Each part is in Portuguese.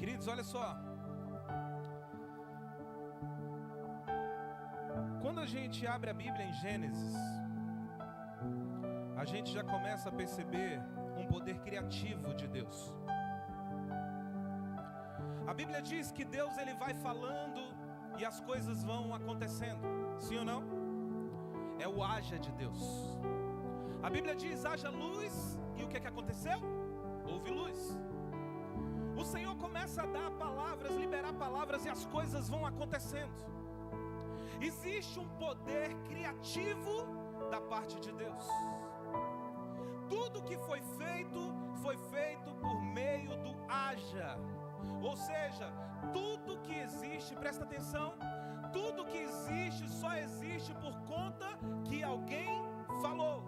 Queridos, olha só. Quando a gente abre a Bíblia em Gênesis, a gente já começa a perceber um poder criativo de Deus. A Bíblia diz que Deus ele vai falando e as coisas vão acontecendo. Sim ou não? É o haja de Deus. A Bíblia diz: haja luz, e o que aconteceu? Houve luz. O Senhor começa a dar palavras, liberar palavras, e as coisas vão acontecendo. Existe um poder criativo da parte de Deus. Tudo que foi feito por meio do haja. Ou seja, tudo que existe, presta atenção, tudo que existe só existe por conta que alguém falou.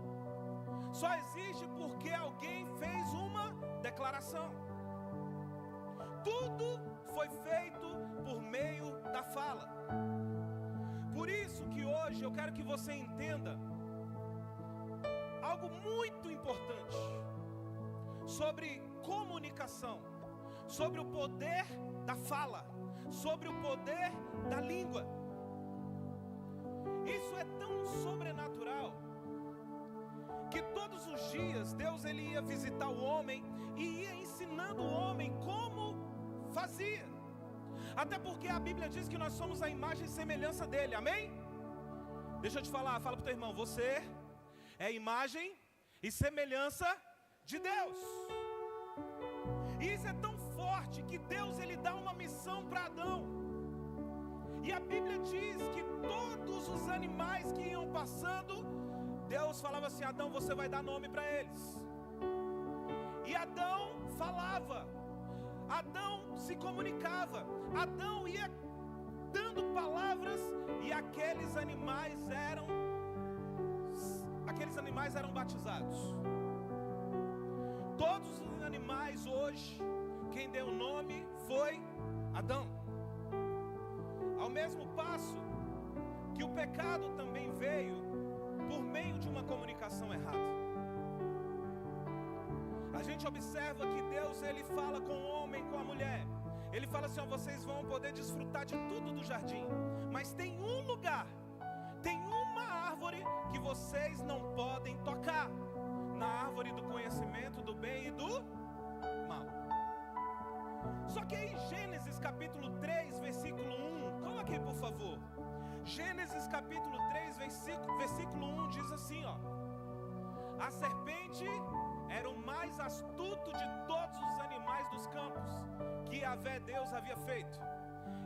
Só existe porque alguém fez uma declaração. Tudo foi feito por meio da fala. Por isso que hoje eu quero que você entenda algo muito importante sobre comunicação, sobre o poder da fala, sobre o poder da língua. Isso é tão sobrenatural que todos os dias Deus ele ia visitar o homem e ia ensinando o homem como fazia. Até porque a Bíblia diz que nós somos a imagem e semelhança dele, amém? Deixa eu te falar, fala para o teu irmão: você é a imagem e semelhança de Deus. E isso é tão forte que Deus ele dá uma missão para Adão. E a Bíblia diz que todos os animais que iam passando, Deus falava assim: Adão, você vai dar nome para eles. E Adão falava, Adão se comunicava, Adão ia dando palavras, e aqueles animais eram batizados. Todos os animais hoje, quem deu o nome foi Adão. Ao mesmo passo que o pecado também veio por meio de uma comunicação errada. A gente observa que Deus ele fala com o homem, com a mulher. Ele fala assim: ó, vocês vão poder desfrutar de tudo do jardim, mas tem um lugar, tem uma árvore que vocês não podem tocar, na árvore do conhecimento do bem e do mal. Só que aí Gênesis capítulo 3, versículo 1, coloque aí por favor. Gênesis capítulo 3, versículo 1 diz assim, ó: a serpente era o mais astuto de todos os animais dos campos que Yahvé Deus havia feito.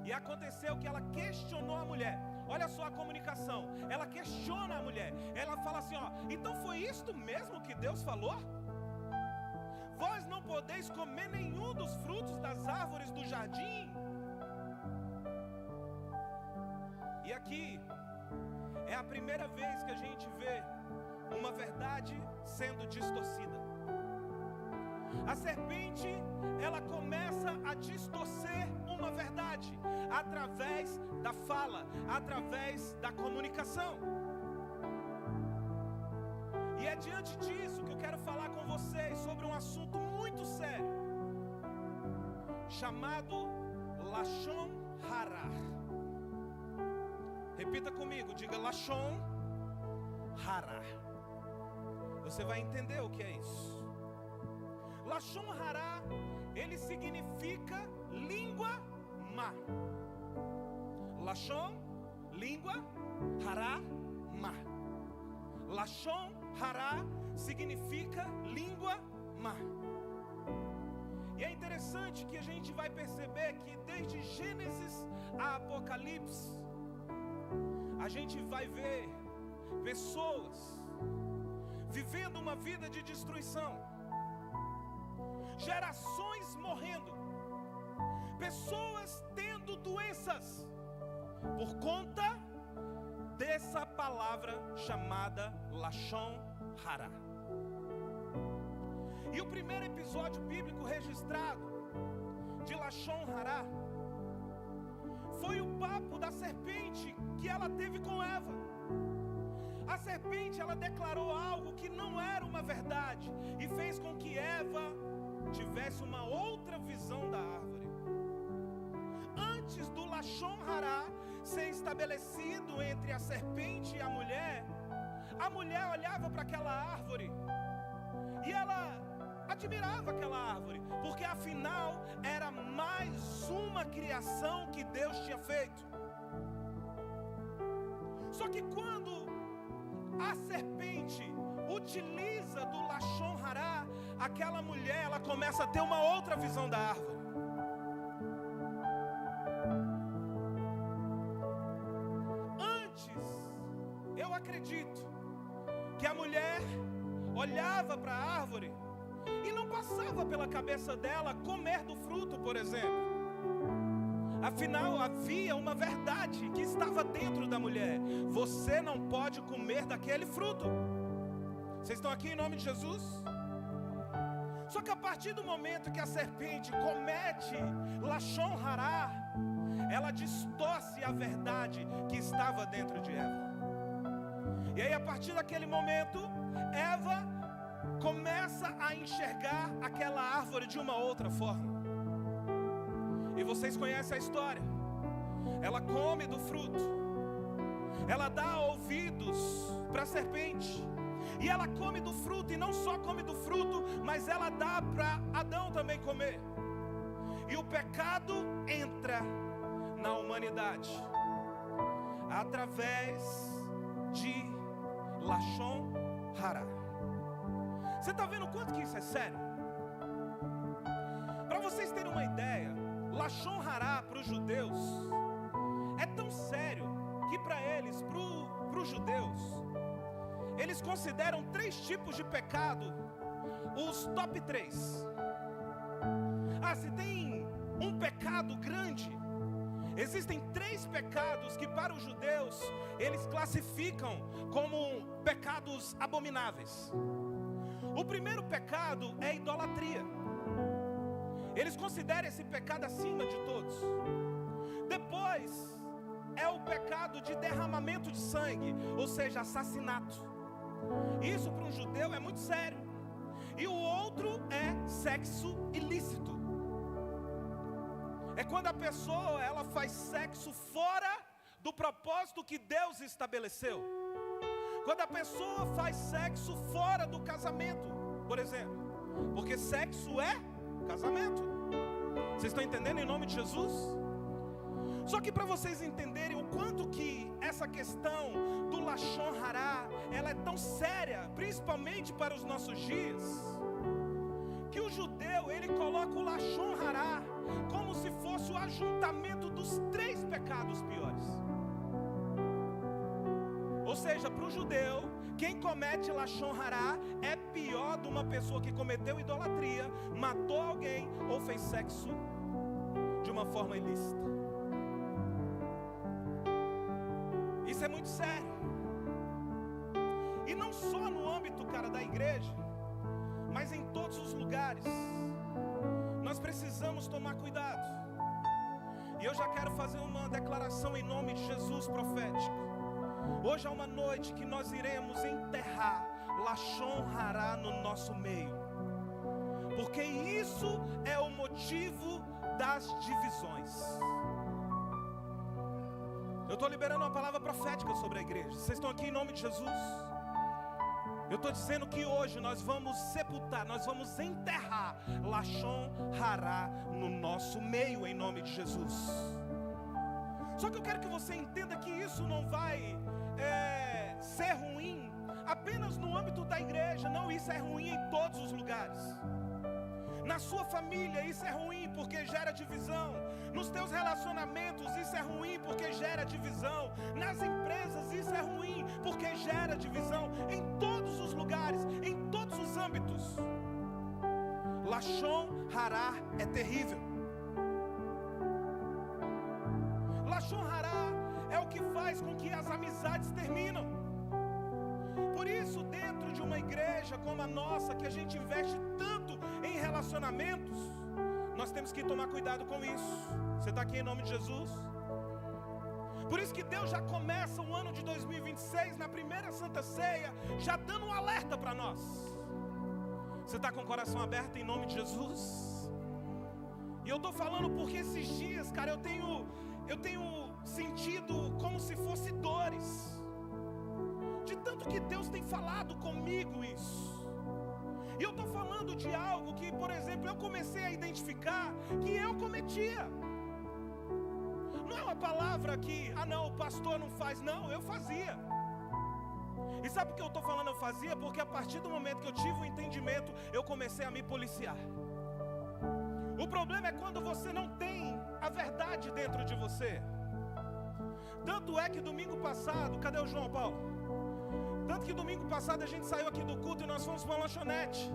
E aconteceu que ela questionou a mulher. Olha só a comunicação. Ela questiona a mulher. Ela fala assim, ó: então foi isto mesmo que Deus falou? Vós não podeis comer nenhum dos frutos das árvores do jardim? E aqui é a primeira vez que a gente vê uma verdade sendo distorcida. A serpente, ela começa a distorcer uma verdade através da fala, através da comunicação. E é diante disso que eu quero falar com vocês sobre um assunto muito sério, chamado Lashon Hara. Repita comigo, diga Lashon Hara. Você vai entender o que é isso. Lashon Hara, ele significa língua má. Lashon, língua, Hara, má. Lashon Hara significa língua má. E é interessante que a gente vai perceber que desde Gênesis a Apocalipse, a gente vai ver pessoas vivendo uma vida de destruição, gerações morrendo, pessoas tendo doenças por conta dessa palavra chamada Lashon Hara. E o primeiro episódio bíblico registrado de Lashon Hara foi o papo da serpente que ela teve com Eva. A serpente, ela declarou algo que não era uma verdade e fez com que Eva tivesse uma outra visão da árvore. Lashon Hará ser estabelecido entre a serpente e a mulher olhava para aquela árvore e ela admirava aquela árvore, porque afinal era mais uma criação que Deus tinha feito. Só que quando a serpente utiliza do Lashon Hará, aquela mulher, ela começa a ter uma outra visão da árvore. Antes, eu acredito que a mulher olhava para a árvore e não passava pela cabeça dela comer do fruto, por exemplo. Afinal, havia uma verdade que estava dentro da mulher: você não pode comer daquele fruto. Vocês estão aqui em nome de Jesus? Só que a partir do momento que a serpente comete Lashon Hará, ela distorce a verdade que estava dentro de Eva. E aí, a partir daquele momento, Eva começa a enxergar aquela árvore de uma outra forma. E vocês conhecem a história. Ela come do fruto, ela dá ouvidos para a serpente, e ela come do fruto, e não só come do fruto, mas ela dá para Adão também comer. E o pecado entra na humanidade através de Lashon Hará. Você está vendo o quanto que isso é sério? Para vocês terem uma ideia, Lashon Hará para os judeus é tão sério que para eles, para os judeus, eles consideram 3 tipos de pecado, os top 3. Se tem um pecado grande, existem 3 pecados que para os judeus eles classificam como pecados abomináveis. O primeiro pecado é a idolatria. Eles consideram esse pecado acima de todos. Depois é o pecado de derramamento de sangue, ou seja, assassinato. Isso para um judeu é muito sério. E o outro é sexo ilícito. É quando a pessoa ela faz sexo fora do propósito que Deus estabeleceu. Quando a pessoa faz sexo fora do casamento, por exemplo. Porque sexo é casamento. Vocês estão entendendo em nome de Jesus? Só que para vocês entenderem o quanto que essa questão do Lashon Hará, ela é tão séria, principalmente para os nossos dias, que o judeu, ele coloca o Lashon Hará como se fosse o ajuntamento dos 3 pecados piores. Ou seja, para o judeu, quem comete Lashon Hará é pior de uma pessoa que cometeu idolatria, matou alguém ou fez sexo de uma forma ilícita. Isso é muito sério. E não só no âmbito, da igreja, mas em todos os lugares. Nós precisamos tomar cuidado. E eu já quero fazer uma declaração em nome de Jesus profética. Hoje é uma noite que nós iremos enterrar Lashon Hará no nosso meio, porque isso é o motivo das divisões. Eu estou liberando uma palavra profética sobre a igreja. Vocês estão aqui em nome de Jesus? Eu estou dizendo que hoje nós vamos sepultar, nós vamos enterrar Lashon Hará no nosso meio, em nome de Jesus. Só que eu quero que você entenda que isso não vai ser ruim apenas no âmbito da igreja. Não, isso é ruim em todos os lugares. Na sua família isso é ruim porque gera divisão. Nos teus relacionamentos isso é ruim porque gera divisão. Nas empresas isso é ruim porque gera divisão. Em todos os lugares, em todos os âmbitos. Lashon Hará é terrível. Lashon Hará é o que faz com que as amizades terminam. Por isso, dentro de uma igreja como a nossa, que a gente investe tanto em relacionamentos, nós temos que tomar cuidado com isso. Você está aqui em nome de Jesus? Por isso que Deus já começa o ano de 2026, na primeira Santa Ceia, já dando um alerta para nós. Você está com o coração aberto em nome de Jesus? E eu estou falando porque esses dias, eu tenho eu tenho sentido como se fosse dores, de tanto que Deus tem falado comigo isso. E eu estou falando de algo que, por exemplo, eu comecei a identificar que eu cometia. Não é uma palavra que, não, o pastor não faz, não, eu fazia. E sabe por que eu estou falando eu fazia? Porque a partir do momento que eu tive o entendimento, eu comecei a me policiar. O problema é quando você não tem a verdade dentro de você. Tanto é que domingo passado, cadê o João Paulo? Tanto que domingo passado a gente saiu aqui do culto e nós fomos para uma lanchonete.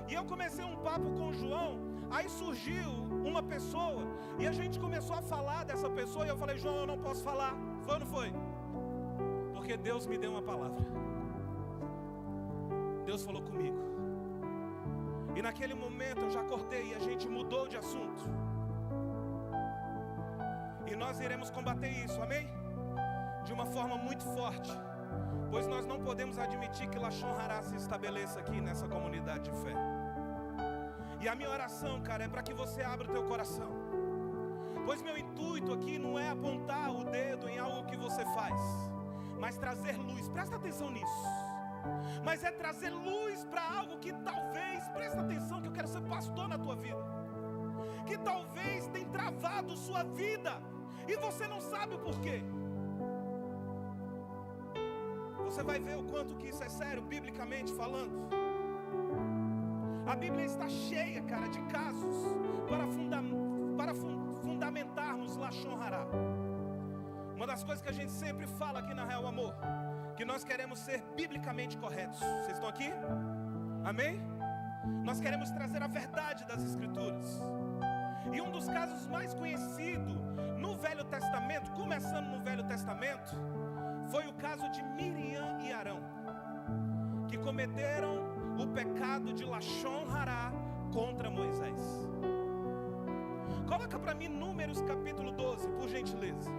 E eu comecei um papo com o João, aí surgiu uma pessoa e a gente começou a falar dessa pessoa e eu falei, João, eu não posso falar. Foi ou não foi? Porque Deus me deu uma palavra. Deus falou comigo. E naquele momento eu já cortei e a gente mudou de assunto. E nós iremos combater isso, amém? De uma forma muito forte. Pois nós não podemos admitir que Lashon Hará se estabeleça aqui nessa comunidade de fé. E a minha oração, cara, é para que você abra o teu coração. Pois meu intuito aqui não é apontar o dedo em algo que você faz, mas trazer luz, presta atenção nisso. Mas é trazer luz para algo que talvez, presta atenção que eu quero ser pastor na tua vida, que talvez tenha travado sua vida, e você não sabe o porquê. Você vai ver o quanto que isso é sério, biblicamente falando. A Bíblia está cheia, cara, de casos para fundamentarmos Lashon Hará. Uma das coisas que a gente sempre fala aqui na Real Amor, que nós queremos ser biblicamente corretos. Vocês estão aqui? Amém? Nós queremos trazer a verdade das Escrituras. E um dos casos mais conhecidos no Velho Testamento, começando no Velho Testamento, foi o caso de Miriam e Arão, que cometeram o pecado de Lashon Hará contra Moisés. Coloca para mim Números capítulo 12, por gentileza.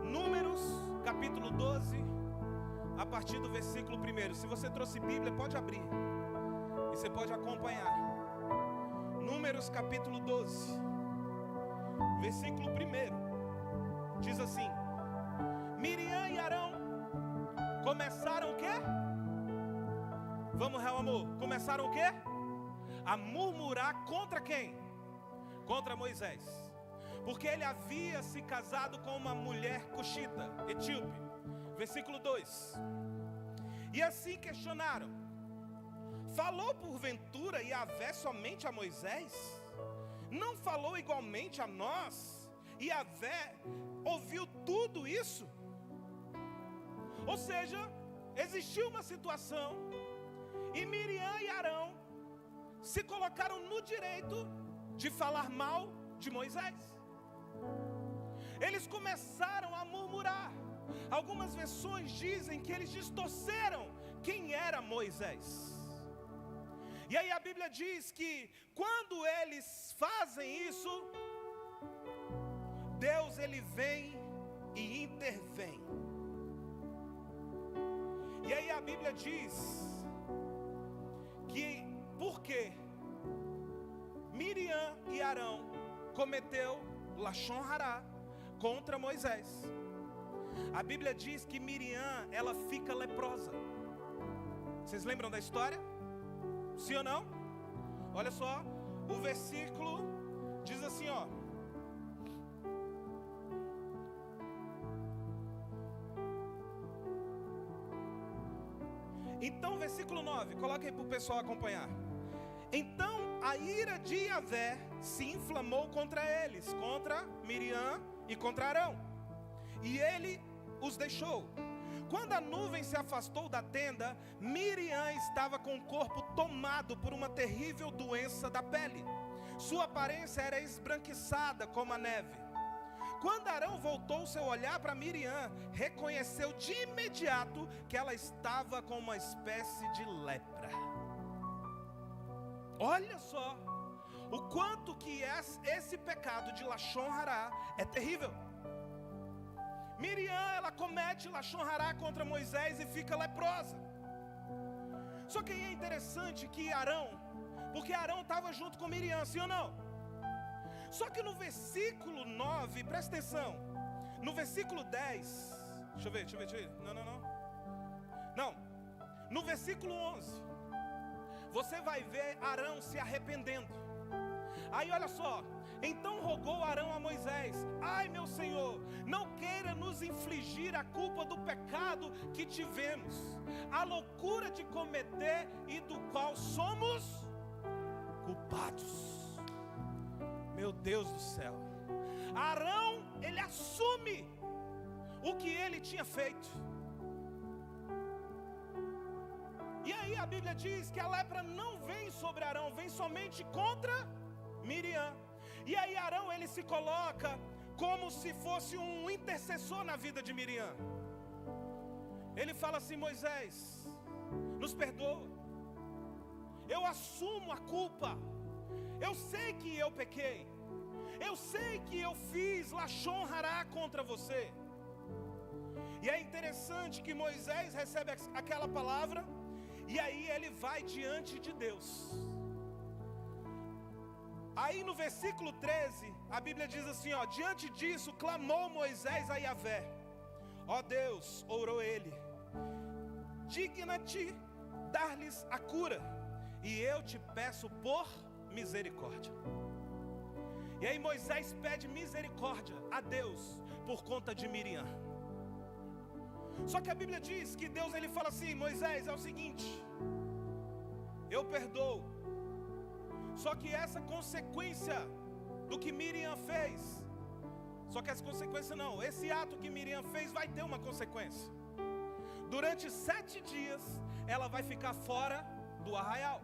Números capítulo 12, a partir do versículo 1. Se você trouxe Bíblia, pode abrir e você pode acompanhar. Números capítulo 12, versículo 1, diz assim: Miriam e Arão começaram o quê? Vamos, Real Amor, começaram o quê? A murmurar contra quem? Contra Moisés, porque ele havia se casado com uma mulher cuxita, etíope. Versículo 2. E assim questionaram: falou porventura Yahvé somente a Moisés? Não falou igualmente a nós? E Yahvé ouviu tudo isso? Ou seja, existiu uma situação e Miriam e Arão se colocaram no direito de falar mal de Moisés. Eles começaram a murmurar. Algumas versões dizem que eles distorceram quem era Moisés. E aí a Bíblia diz que quando eles fazem isso, Deus ele vem e intervém. E aí a Bíblia diz que porque Miriam e Arão cometeu Lashon Hará contra Moisés, a Bíblia diz que Miriam, ela fica leprosa. Vocês lembram da história? Sim ou não? Olha só, o versículo diz assim, ó: então, versículo 9, coloca aí para o pessoal acompanhar. Então a ira de Yahvé se inflamou contra eles, contra Miriam e contra Arão, e ele os deixou. Quando a nuvem se afastou da tenda, Miriam estava com o corpo tomado por uma terrível doença da pele. Sua aparência era esbranquiçada como a neve. Quando Arão voltou seu olhar para Miriam, reconheceu de imediato que ela estava com uma espécie de lepra. Olha só o quanto que esse pecado de Lashon Hará é terrível. Miriam, ela comete Lashon Hará contra Moisés e fica leprosa. Só que é interessante que Arão, porque Arão estava junto com Miriam, sim ou não? Só que no versículo 9, presta atenção, no versículo 10, deixa eu ver, não, no versículo 11, você vai ver Arão se arrependendo. Aí olha só, então rogou Arão a Moisés: ai meu Senhor, não queira nos infligir a culpa do pecado que tivemos, a loucura de cometer e do qual somos culpados. Meu Deus do céu, Arão, ele assume o que ele tinha feito. E aí a Bíblia diz que a lepra não vem sobre Arão, vem somente contra Miriam. E aí Arão, ele se coloca como se fosse um intercessor na vida de Miriam. Ele fala assim: Moisés, nos perdoa, eu assumo a culpa, eu sei que eu pequei, eu sei que eu fiz lachon hará contra você. E é interessante que Moisés recebe aquela palavra, e aí ele vai diante de Deus. Aí no versículo 13, a Bíblia diz assim, ó: diante disso clamou Moisés a Yahvé: ó Deus, orou ele, digna-te dar-lhes a cura, e eu te peço por misericórdia. E aí Moisés pede misericórdia a Deus por conta de Miriam. Só que a Bíblia diz que Deus, ele fala assim: Moisés, é o seguinte, eu perdoo, só que essa consequência do que Miriam fez, só que essa consequência não, esse ato que Miriam fez vai ter uma consequência. Durante 7 dias ela vai ficar fora do arraial.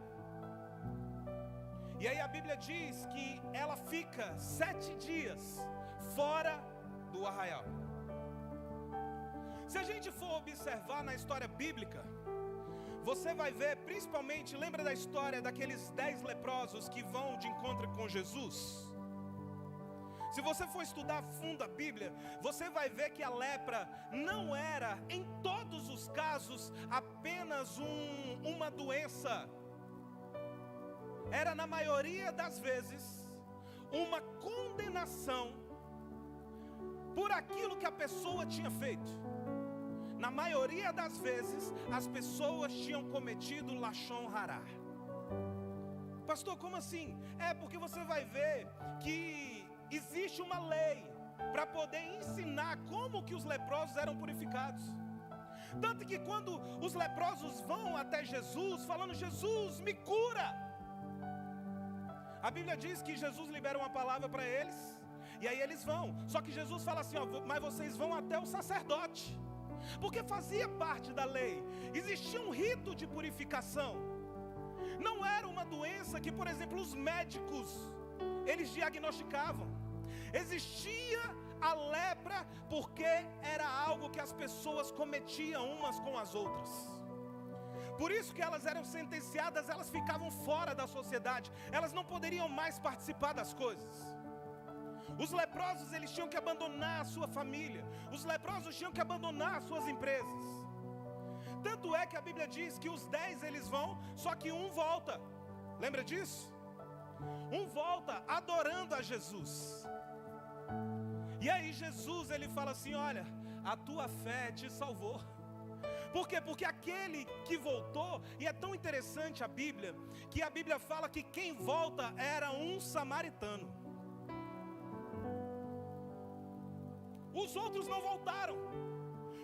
E aí a Bíblia diz que ela fica 7 dias fora do arraial. Se a gente for observar na história bíblica, você vai ver, principalmente, lembra da história daqueles 10 leprosos que vão de encontro com Jesus? Se você for estudar a fundo a Bíblia, você vai ver que a lepra não era, em todos os casos, apenas uma doença. Era, na maioria das vezes, uma condenação por aquilo que a pessoa tinha feito. Na maioria das vezes, as pessoas tinham cometido lachon hará. Pastor, como assim? É porque você vai ver que existe uma lei para poder ensinar como que os leprosos eram purificados. Tanto que quando os leprosos vão até Jesus, falando: Jesus, me cura, a Bíblia diz que Jesus libera uma palavra para eles, e aí eles vão. Só que Jesus fala assim, ó: mas vocês vão até o sacerdote, porque fazia parte da lei, existia um rito de purificação. Não era uma doença que, por exemplo, os médicos eles diagnosticavam. Existia a lepra porque era algo que as pessoas cometiam umas com as outras. Por isso que elas eram sentenciadas, elas ficavam fora da sociedade, elas não poderiam mais participar das coisas. Os leprosos, eles tinham que abandonar a sua família, os leprosos tinham que abandonar as suas empresas. Tanto é que a Bíblia diz que os 10 eles vão, só que um volta. Lembra disso? Um volta adorando a Jesus. E aí Jesus, ele fala assim: olha, a tua fé te salvou. Por quê? Porque aquele que voltou, e é tão interessante a Bíblia, que a Bíblia fala que quem volta era um samaritano. Os outros não voltaram,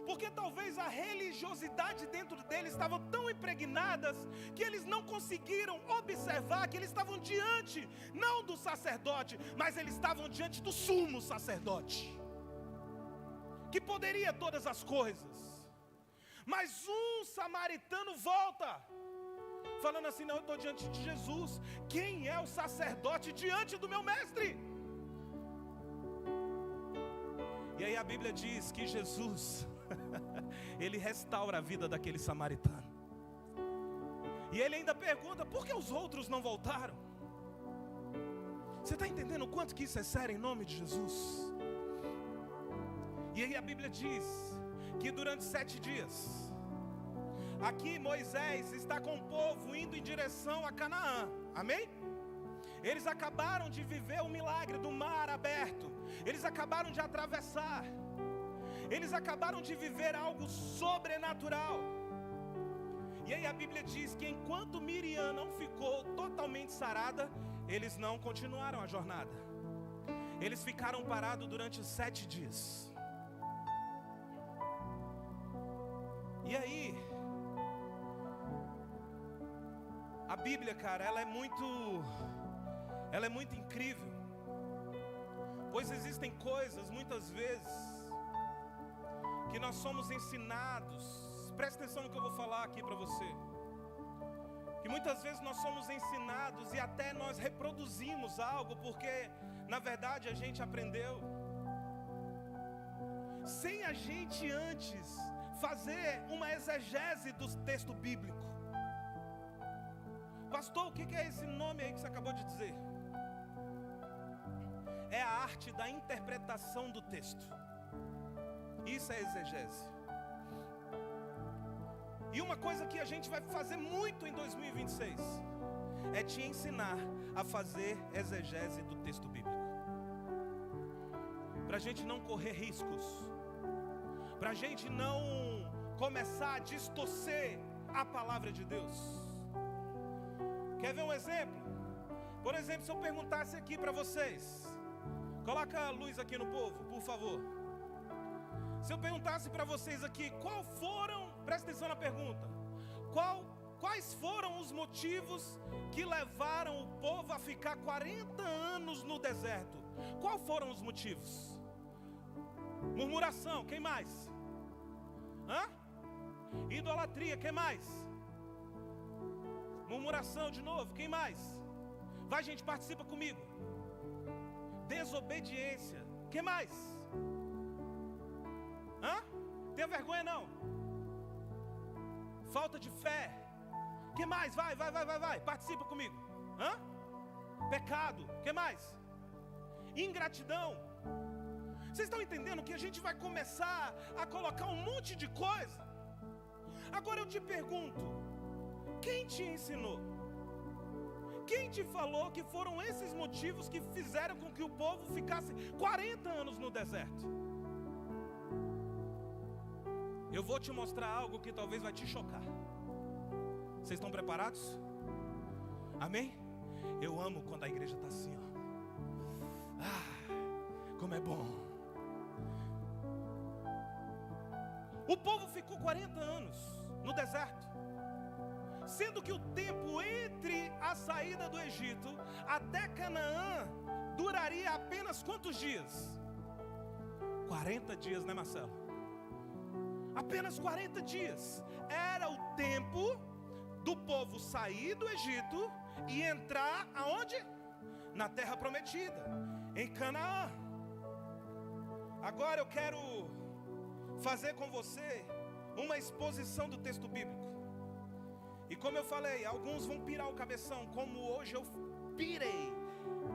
porque talvez a religiosidade dentro deles estava tão impregnadas, que eles não conseguiram observar que eles estavam diante, não do sacerdote, mas eles estavam diante do sumo sacerdote, que poderia todas as coisas. Mas um samaritano volta, falando assim: não, eu estou diante de Jesus. Quem é o sacerdote diante do meu mestre? E aí a Bíblia diz que Jesus ele restaura a vida daquele samaritano. E ele ainda pergunta: por que os outros não voltaram? Você está entendendo o quanto que isso é sério em nome de Jesus? E aí a Bíblia diz que durante 7 dias, aqui Moisés está com o povo indo em direção a Canaã, amém? Eles acabaram de viver o milagre do mar aberto. Eles acabaram de atravessar. Eles acabaram de viver algo sobrenatural. E aí a Bíblia diz que enquanto Miriam não ficou totalmente sarada, eles não continuaram a jornada. Eles ficaram parados durante 7 dias. E aí, a Bíblia, cara, ela é muito incrível. Pois existem coisas, muitas vezes, que nós somos ensinados. Presta atenção no que eu vou falar aqui para você. Que muitas vezes nós somos ensinados e até nós reproduzimos algo porque, na verdade, a gente aprendeu sem a gente antes fazer uma exegese do texto bíblico. Pastor, o que é esse nome aí que você acabou de dizer? É a arte da interpretação do texto. Isso é exegese. E uma coisa que a gente vai fazer muito em 2026 é te ensinar a fazer exegese do texto bíblico, para a gente não correr riscos, para a gente não começar a distorcer a palavra de Deus. Quer ver um exemplo? Por exemplo, se eu perguntasse aqui para vocês, coloca a luz aqui no povo, por favor. Se eu perguntasse para vocês aqui, presta atenção na pergunta, quais foram os motivos que levaram o povo a ficar 40 anos no deserto? Quais foram os motivos? Murmuração, quem mais? Idolatria, quem mais? Murmuração de novo, quem mais? Vai, gente, participa comigo. Desobediência, quem mais? Tenha vergonha não. Falta de fé. Que mais? Vai, participa comigo. Pecado, que mais? Ingratidão. Vocês estão entendendo que a gente vai começar a colocar um monte de coisa? Agora eu te pergunto, quem te ensinou? Quem te falou que foram esses motivos que fizeram com que o povo ficasse 40 anos no deserto? Eu vou te mostrar algo que talvez vai te chocar. Vocês estão preparados? Amém? Eu amo quando a igreja está assim, ó. Como é bom. O povo ficou 40 anos no deserto, sendo que o tempo entre a saída do Egito até Canaã duraria apenas quantos dias? 40 dias, né, Marcelo? Apenas 40 dias. Era o tempo do povo sair do Egito e entrar aonde? Na terra prometida, em Canaã. Agora eu quero fazer com você uma exposição do texto bíblico. E como eu falei, alguns vão pirar o cabeção, como hoje eu pirei.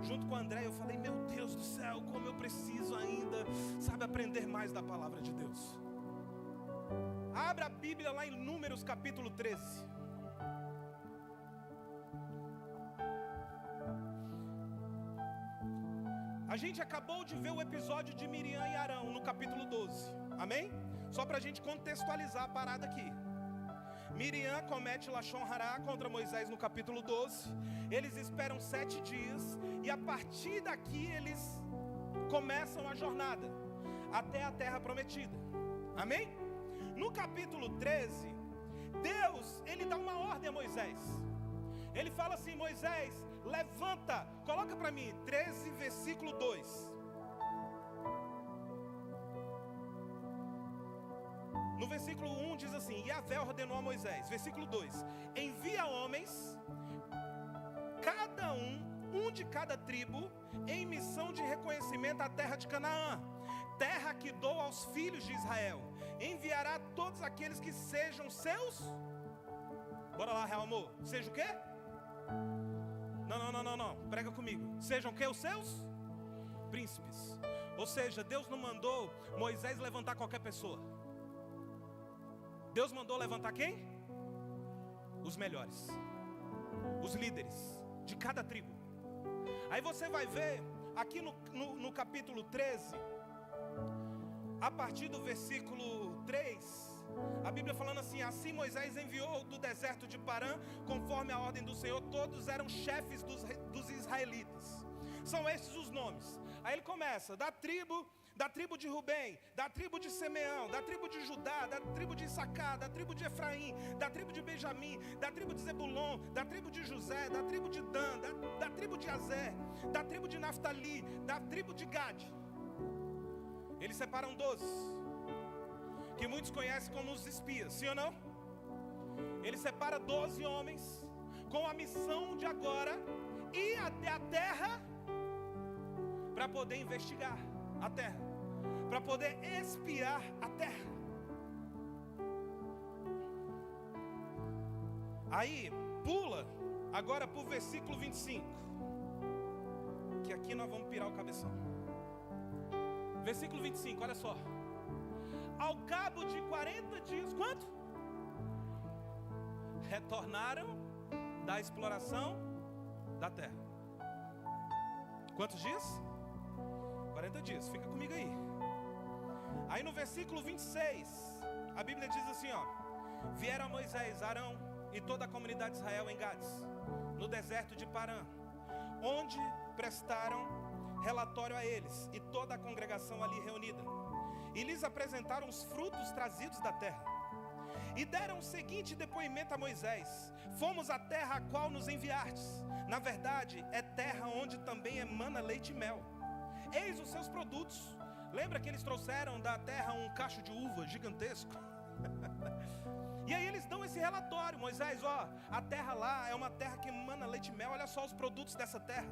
Junto com o André, eu falei, meu Deus do céu, como eu preciso ainda, aprender mais da palavra de Deus. Abra a Bíblia lá em Números capítulo 13. A gente acabou de ver o episódio de Miriam e Arão no capítulo 12. Amém? Só para a gente contextualizar a parada aqui. Miriam comete Lashon Hará contra Moisés no capítulo 12. Eles esperam 7 dias. E a partir daqui eles começam a jornada até a terra prometida. Amém? No capítulo 13, Deus, ele dá uma ordem a Moisés. Ele fala assim, Moisés, levanta, coloca para mim, 13, versículo 2. No versículo 1 diz assim, Yahvé ordenou a Moisés. Versículo 2, envia homens, cada um de cada tribo, em missão de reconhecimento à terra de Canaã, terra que dou aos filhos de Israel. Enviará todos aqueles que sejam seus. Bora lá, real amor. Seja o quê? Não. Prega comigo. Sejam o quê? Os seus príncipes. Ou seja, Deus não mandou Moisés levantar qualquer pessoa. Deus mandou levantar quem? Os melhores, os líderes de cada tribo. Aí você vai ver, aqui no capítulo 13, a partir do versículo 3, a Bíblia falando assim: assim Moisés enviou do deserto de Parã, conforme a ordem do Senhor, todos eram chefes dos israelitas. São estes os nomes. Aí ele começa, da tribo de Rubem, da tribo de Simeão, da tribo de Judá, da tribo de Issacar, da tribo de Efraim, da tribo de Benjamim, da tribo de Zebulon, da tribo de José, da tribo de Dan, da tribo de Azer, da tribo de Naftali, da tribo de Gade. Eles separam 12, que muitos conhecem como os espias, sim ou não? Ele separa 12 homens com a missão de agora ir até a terra para poder investigar a terra, para poder espiar a terra. Aí pula agora para o versículo 25, que aqui nós vamos pirar o cabeção. Versículo 25, olha só. Ao cabo de 40 dias, quanto? Retornaram da exploração da terra. Quantos dias? 40 dias, fica comigo aí. Aí no versículo 26, a Bíblia diz assim, ó: vieram Moisés, Arão e toda a comunidade de Israel em Gades, no deserto de Parã, onde prestaram relatório a eles e toda a congregação ali reunida, e lhes apresentaram os frutos trazidos da terra. E deram o seguinte depoimento a Moisés: fomos à terra a qual nos enviastes. Na verdade, é terra onde também emana leite e mel. Eis os seus produtos. Lembra que eles trouxeram da terra um cacho de uva gigantesco? E aí eles dão esse relatório: Moisés, ó, a terra lá é uma terra que emana leite e mel. Olha só os produtos dessa terra.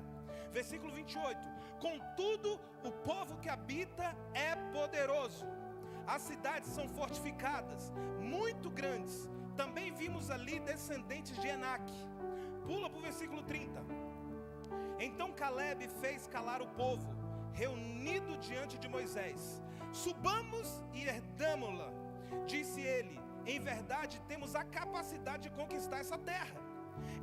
Versículo 28. Contudo, o povo que habita é poderoso. As cidades são fortificadas, muito grandes. Também vimos ali descendentes de Enaque. Pula para o versículo 30. Então Caleb fez calar o povo, reunido diante de Moisés. Subamos e herdamo-la. Disse ele: em verdade temos a capacidade de conquistar essa terra.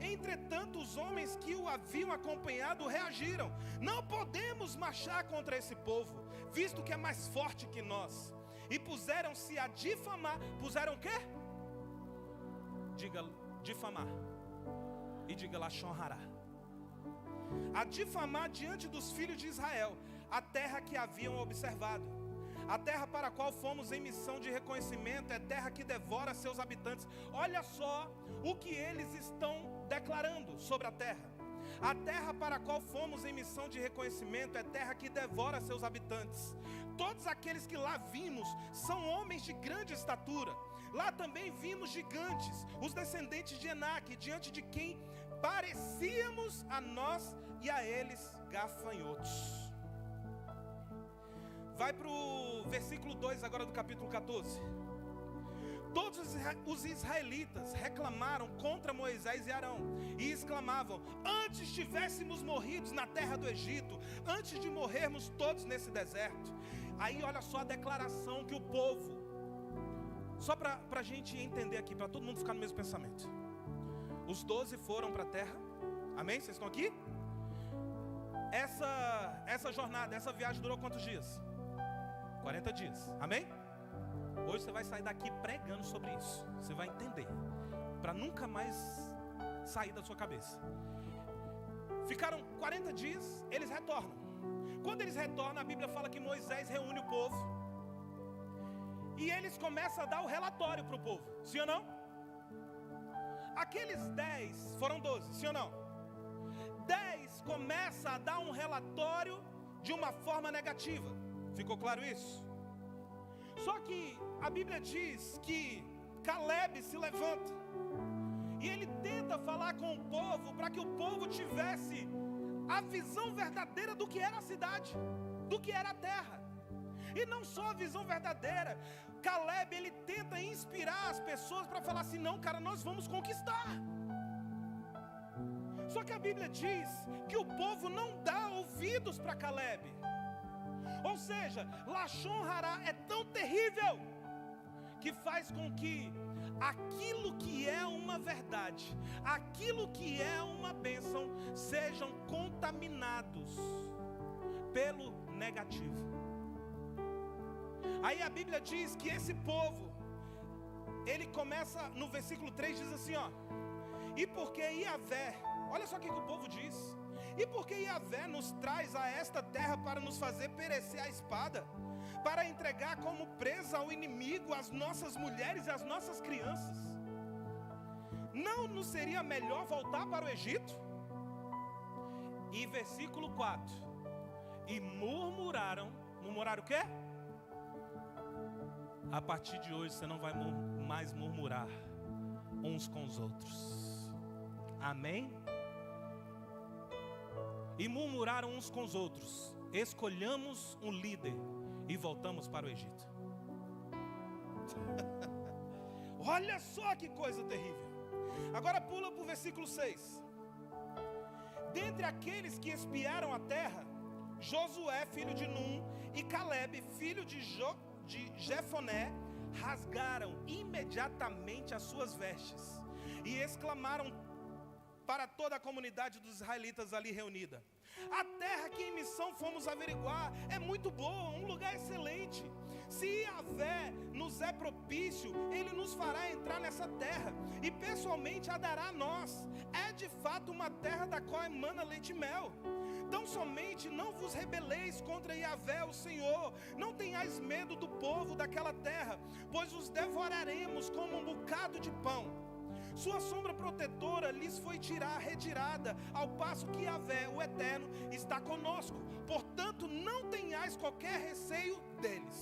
Entretanto, os homens que o haviam acompanhado reagiram: não podemos marchar contra esse povo, visto que é mais forte que nós. E puseram-se a difamar. Puseram o quê? Diga difamar. E diga Lashon Hará. A difamar diante dos filhos de Israel a terra que haviam observado. A terra para a qual fomos em missão de reconhecimento é terra que devora seus habitantes. Olha só o que eles estão declarando sobre a terra. A terra para a qual fomos em missão de reconhecimento é terra que devora seus habitantes. Todos aqueles que lá vimos são homens de grande estatura. Lá também vimos gigantes, os descendentes de Enaque, diante de quem parecíamos a nós e a eles gafanhotos. Vai para o versículo 2 agora do capítulo 14. Todos os israelitas reclamaram contra Moisés e Arão e exclamavam: antes tivéssemos morridos na terra do Egito, antes de morrermos todos nesse deserto. Aí olha só a declaração que o povo, só para a gente entender aqui, para todo mundo ficar no mesmo pensamento. Os 12 foram para a terra, amém? Vocês estão aqui? Essa jornada, essa viagem durou quantos dias? 40 dias, amém? Hoje você vai sair daqui pregando sobre isso. Você vai entender, para nunca mais sair da sua cabeça. Ficaram 40 dias, eles retornam. Quando eles retornam, a Bíblia fala que Moisés reúne o povo e eles começam a dar o relatório para o povo, sim ou não? Aqueles 10, foram 12, sim ou não? 10 começa a dar um relatório de uma forma negativa. Ficou claro isso? Só que a Bíblia diz que Caleb se levanta e ele tenta falar com o povo para que o povo tivesse a visão verdadeira do que era a cidade, do que era a terra. E não só a visão verdadeira, Caleb ele tenta inspirar as pessoas para falar assim: não, cara, nós vamos conquistar. Só que a Bíblia diz que o povo não dá ouvidos para Caleb. Ou seja, Lashon Hará é tão terrível que faz com que aquilo que é uma verdade, aquilo que é uma bênção, sejam contaminados pelo negativo. Aí a Bíblia diz que esse povo, ele começa no versículo 3, diz assim, ó: e porque Yahvé, olha só o que o povo diz: e porque Yahvé nos traz a esta terra para nos fazer perecer a espada, para entregar como presa ao inimigo as nossas mulheres e as nossas crianças, não nos seria melhor voltar para o Egito? E versículo 4: e murmuraram o quê? A partir de hoje você não vai mais murmurar uns com os outros. Amém? E murmuraram uns com os outros: escolhamos um líder e voltamos para o Egito. Olha só que coisa terrível. Agora pula para o versículo 6. Dentre aqueles que espiaram a terra, Josué, filho de Num, e Caleb, filho de Jefoné, rasgaram imediatamente as suas vestes e exclamaram para toda a comunidade dos israelitas ali reunida: a terra que em missão fomos averiguar é muito boa, um lugar excelente. Se Yahvé nos é propício, Ele nos fará entrar nessa terra e pessoalmente a dará a nós. É de fato uma terra da qual emana leite e mel. Tão somente não vos rebeleis contra Yahvé o Senhor, não tenhais medo do povo daquela terra, pois os devoraremos como um bocado de pão. Sua sombra protetora lhes foi retirada, ao passo que Yahvé, o Eterno, está conosco. Portanto, não tenhais qualquer receio deles.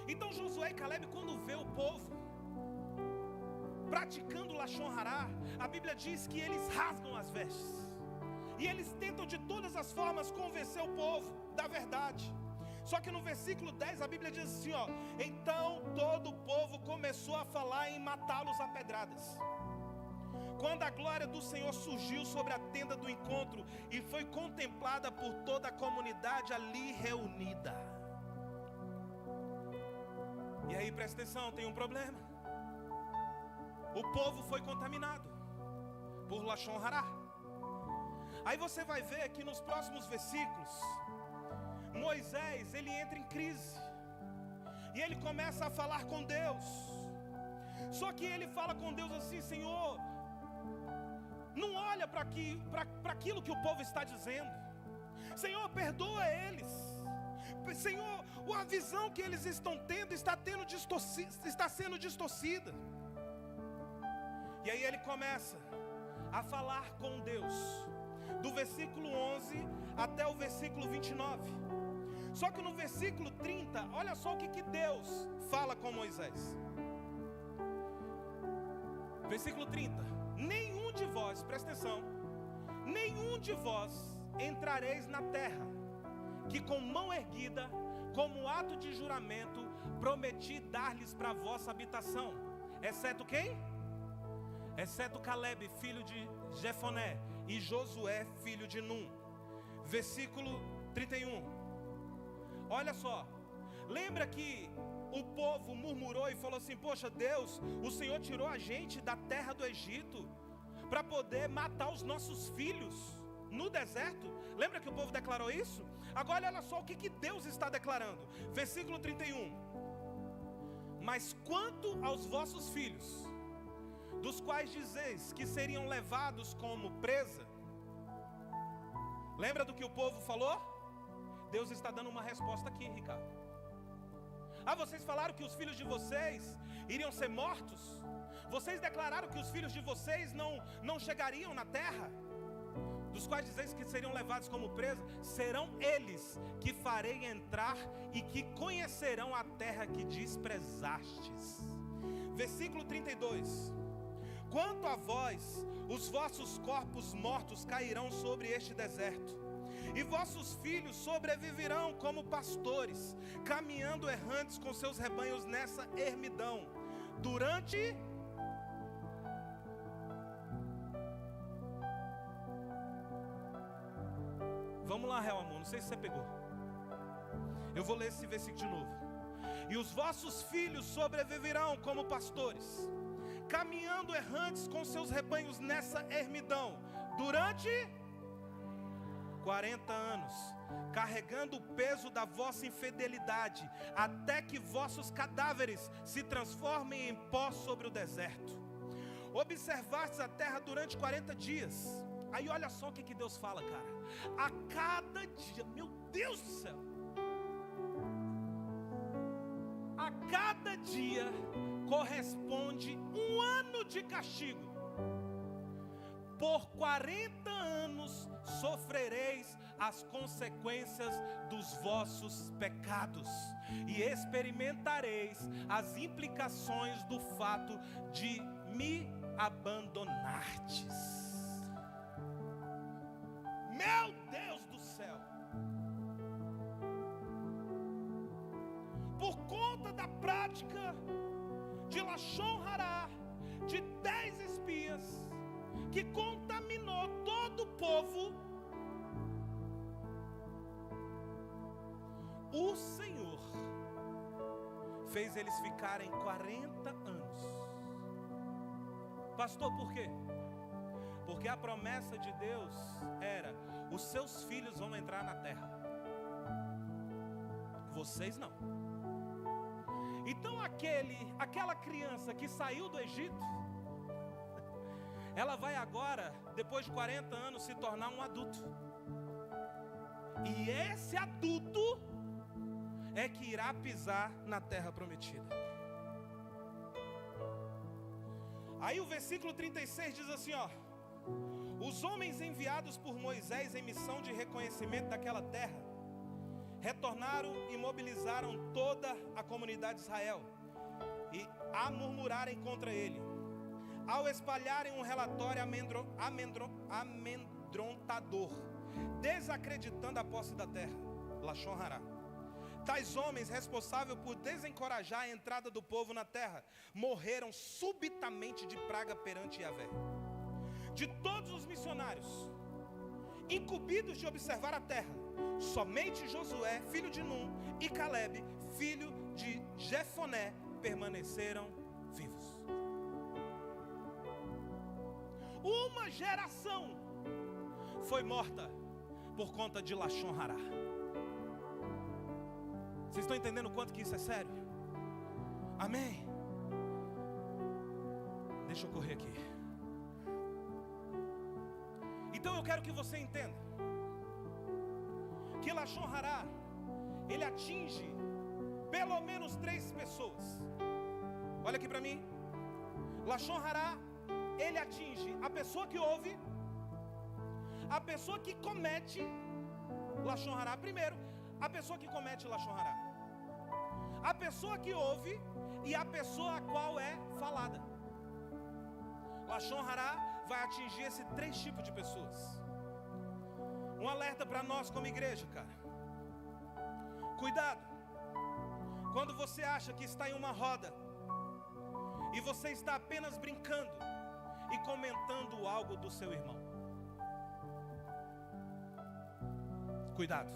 Então Josué e Caleb, quando vê o povo praticando Lashon Hará, a Bíblia diz que eles rasgam as vestes. E eles tentam de todas as formas convencer o povo da verdade. Só que no versículo 10 a Bíblia diz assim, ó: então todo o povo começou a falar em matá-los a pedradas. Quando a glória do Senhor surgiu sobre a tenda do encontro e foi contemplada por toda a comunidade ali reunida. E aí presta atenção, tem um problema. O povo foi contaminado por Lashon Hará. Aí você vai ver que nos próximos versículos, Moisés, ele entra em crise. E ele começa a falar com Deus. Só que ele fala com Deus assim: Senhor, não olha para aquilo que o povo está dizendo. Senhor, perdoa eles. Senhor, a visão que eles estão tendo está sendo distorcida. E aí ele começa a falar com Deus, do versículo 11 até o versículo 29. Só que no versículo 30, olha só o que Deus fala com Moisés. Versículo 30: nenhum de vós, presta atenção, nenhum de vós entrareis na terra, que com mão erguida, como ato de juramento, prometi dar-lhes para vossa habitação, exceto quem? Exceto Caleb, filho de Jefoné, e Josué, filho de Num. Versículo 31. Olha só, lembra que o povo murmurou e falou assim: poxa, Deus, o Senhor tirou a gente da terra do Egito para poder matar os nossos filhos no deserto. Lembra que o povo declarou isso? Agora olha só o que Deus está declarando. Versículo 31. Mas quanto aos vossos filhos, dos quais dizeis que seriam levados como presa, lembra do que o povo falou? Deus está dando uma resposta aqui, Ricardo. Ah, vocês falaram que os filhos de vocês iriam ser mortos? Vocês declararam que os filhos de vocês não chegariam na terra? Dos quais dizeis que seriam levados como presa, serão eles que farei entrar e que conhecerão a terra que desprezastes. Versículo 32. Quanto a vós, os vossos corpos mortos cairão sobre este deserto, e vossos filhos sobreviverão como pastores, caminhando errantes com seus rebanhos nessa ermidão, durante... Vamos lá, Real Amor, não sei se você pegou. Eu vou ler esse versículo de novo. E os vossos filhos sobreviverão como pastores, caminhando errantes com seus rebanhos nessa ermidão, durante 40 anos, carregando o peso da vossa infidelidade, até que vossos cadáveres se transformem em pó sobre o deserto. Observastes a terra durante 40 dias. Aí olha só o que Deus fala, cara. A cada dia, meu Deus do céu, a cada dia corresponde um ano de castigo. Por 40 anos sofrereis as consequências dos vossos pecados e experimentareis as implicações do fato de me abandonardes. Meu Deus do céu! Por conta da prática de Lashon Hará, de 10 espias, que contaminou todo o povo, o Senhor fez eles ficarem 40 anos. Pastor, por quê? Porque a promessa de Deus era: os seus filhos vão entrar na terra, vocês não. Então aquela criança que saiu do Egito, ela vai agora, depois de 40 anos, se tornar um adulto. E esse adulto é que irá pisar na terra prometida. Aí o versículo 36 diz assim, ó: os homens enviados por Moisés em missão de reconhecimento daquela terra retornaram e mobilizaram toda a comunidade de Israel e a murmurarem contra ele, ao espalharem um relatório amedrontador, desacreditando a posse da terra, Lashon Hará. Tais homens, responsáveis por desencorajar a entrada do povo na terra, morreram subitamente de praga perante Yahvé. De todos os missionários incumbidos de observar a terra, somente Josué, filho de Num, e Caleb, filho de Jefoné, permaneceram vivos. Uma geração foi morta por conta de Lashon Hará. Vocês estão entendendo o quanto que isso é sério? Amém? Deixa eu correr aqui. Então eu quero que você entenda que Lashon Hará, ele atinge pelo menos 3 pessoas. Olha aqui para mim. Lashon Hará, ele atinge a pessoa que ouve, a pessoa que comete Lashon Hará. Primeiro, a pessoa que comete Lashon Hará, a pessoa que ouve e a pessoa a qual é falada. Lashon Hará vai atingir esses 3 tipos de pessoas. Um alerta para nós como igreja, cara. Cuidado quando você acha que está em uma roda e você está apenas brincando e comentando algo do seu irmão. Cuidado.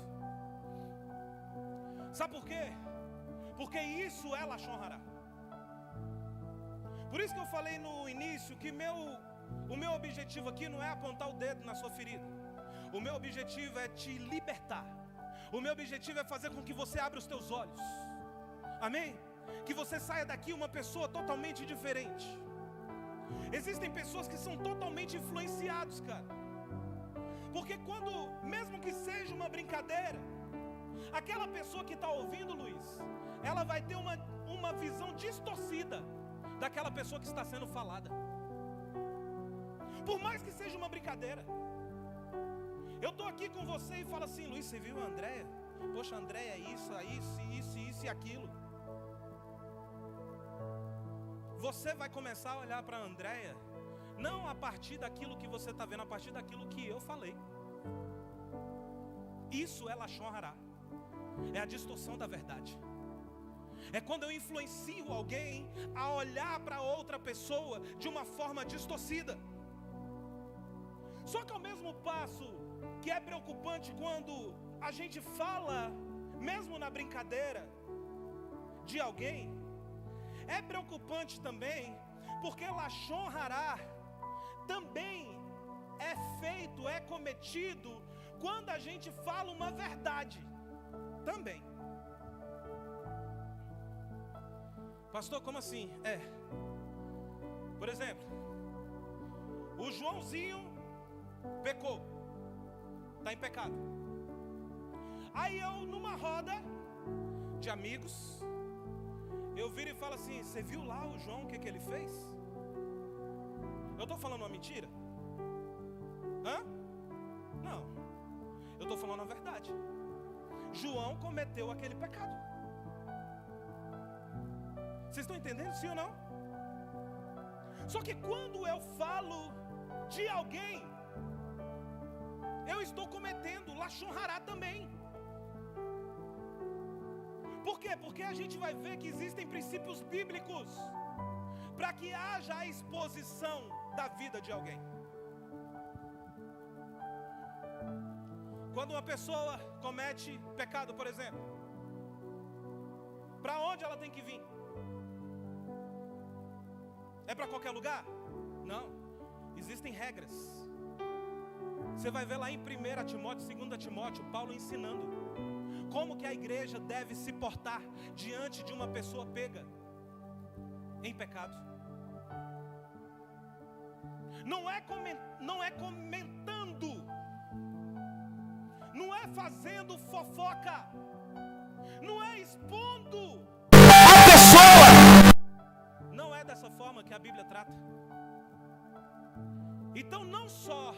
Sabe por quê? Porque isso é Lashon Hará. Por isso que eu falei no início que o meu objetivo aqui não é apontar o dedo na sua ferida. O meu objetivo é te libertar. O meu objetivo é fazer com que você abra os teus olhos. Amém? Que você saia daqui uma pessoa totalmente diferente. Existem pessoas que são totalmente influenciadas, cara. Porque quando, mesmo que seja uma brincadeira, aquela pessoa que está ouvindo, Luiz, ela vai ter uma visão distorcida daquela pessoa que está sendo falada. Por mais que seja uma brincadeira. Eu estou aqui com você e falo assim: Luiz, você viu a Andréia? Poxa, a Andréia é isso e aquilo. Você vai começar a olhar para a Andréia não a partir daquilo que você está vendo, a partir daquilo que eu falei. Isso é Lashon Hará. É a distorção da verdade. É quando eu influencio alguém a olhar para outra pessoa de uma forma distorcida. Só que ao mesmo passo que é preocupante quando a gente fala, mesmo na brincadeira, de alguém, é preocupante também, porque lashon hará também é feito, é cometido quando a gente fala uma verdade também. Pastor, como assim? Por exemplo, o Joãozinho pecou, está em pecado. Aí eu, numa roda de amigos, eu viro e falo assim: você viu lá o João, o que ele fez? Eu estou falando uma mentira? Não, eu estou falando a verdade. João cometeu aquele pecado. Vocês estão entendendo, sim ou não? Só que quando eu falo de alguém, eu estou cometendo lashon hará também. Por quê? Porque a gente vai ver que existem princípios bíblicos para que haja a exposição da vida de alguém. Quando uma pessoa comete pecado, por exemplo, para onde ela tem que vir? É para qualquer lugar? Não, existem regras. Você vai ver lá em 1 Timóteo, 2 Timóteo, Paulo ensinando como que a igreja deve se portar diante de uma pessoa pega em pecado. Não é comentando, não é fazendo fofoca, não é expondo a pessoa. Não é dessa forma que a Bíblia trata. Então não só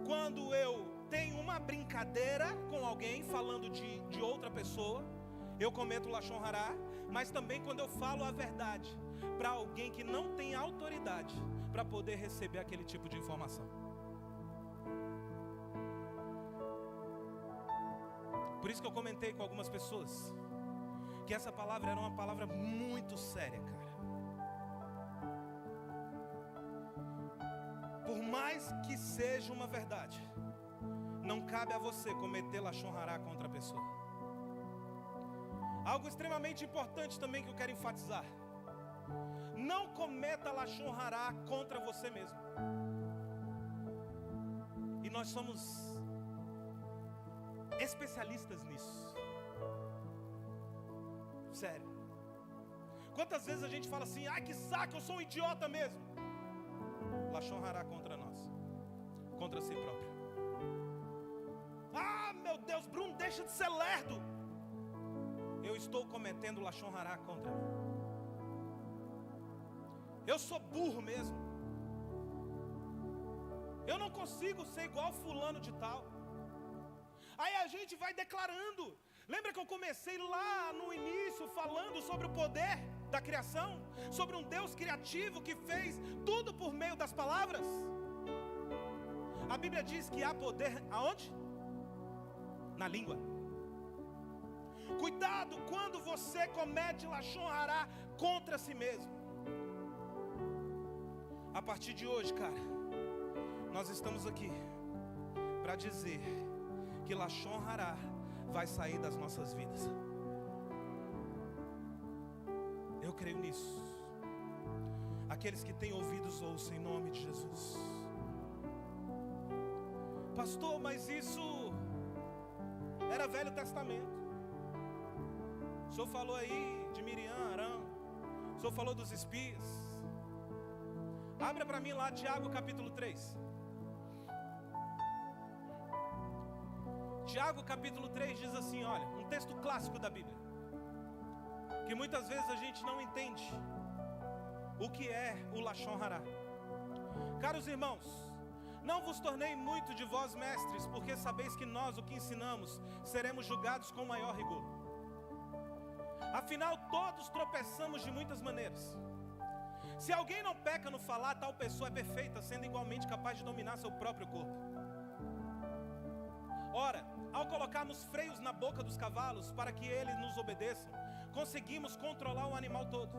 quando eu tenho uma brincadeira com alguém falando de outra pessoa, eu cometo lashon hará, mas também quando eu falo a verdade para alguém que não tem autoridade para poder receber aquele tipo de informação. Por isso que eu comentei com algumas pessoas que essa palavra era uma palavra muito séria, cara. Por mais que seja uma verdade, não cabe a você cometer lashon hará contra a pessoa. Algo extremamente importante também que eu quero enfatizar: não cometa lashon hará contra você mesmo. E nós somos especialistas nisso. Sério. Quantas vezes a gente fala assim: ai que saco, eu sou um idiota mesmo. Lashon hará contra nós, contra si próprio. Ah, meu Deus, Bruno, deixa de ser lerdo. Eu estou cometendo lashon hará contra mim. Eu sou burro mesmo. Eu não consigo ser igual fulano de tal. Aí a gente vai declarando. Lembra que eu comecei lá no início falando sobre o poder da criação? Sobre um Deus criativo que fez tudo por meio das palavras? A Bíblia diz que há poder aonde? Na língua. Cuidado quando você comete lashon hará contra si mesmo. A partir de hoje, cara, nós estamos aqui para dizer que lashon hará vai sair das nossas vidas. Eu creio nisso. Aqueles que têm ouvidos ouçam em nome de Jesus. Pastor, mas isso era Velho Testamento. O senhor falou aí de Miriam, Arão. O senhor falou dos espias. Abra para mim lá Tiago capítulo 3. Tiago capítulo 3 diz assim, olha, um texto clássico da Bíblia, que muitas vezes a gente não entende o que é o lashon hará. Caros irmãos, não vos tornei muito de vós mestres, porque sabeis que nós, o que ensinamos, seremos julgados com maior rigor. Afinal, todos tropeçamos de muitas maneiras. Se alguém não peca no falar, tal pessoa é perfeita, sendo igualmente capaz de dominar seu próprio corpo. Ora, ao colocarmos freios na boca dos cavalos para que eles nos obedeçam, conseguimos controlar o animal todo.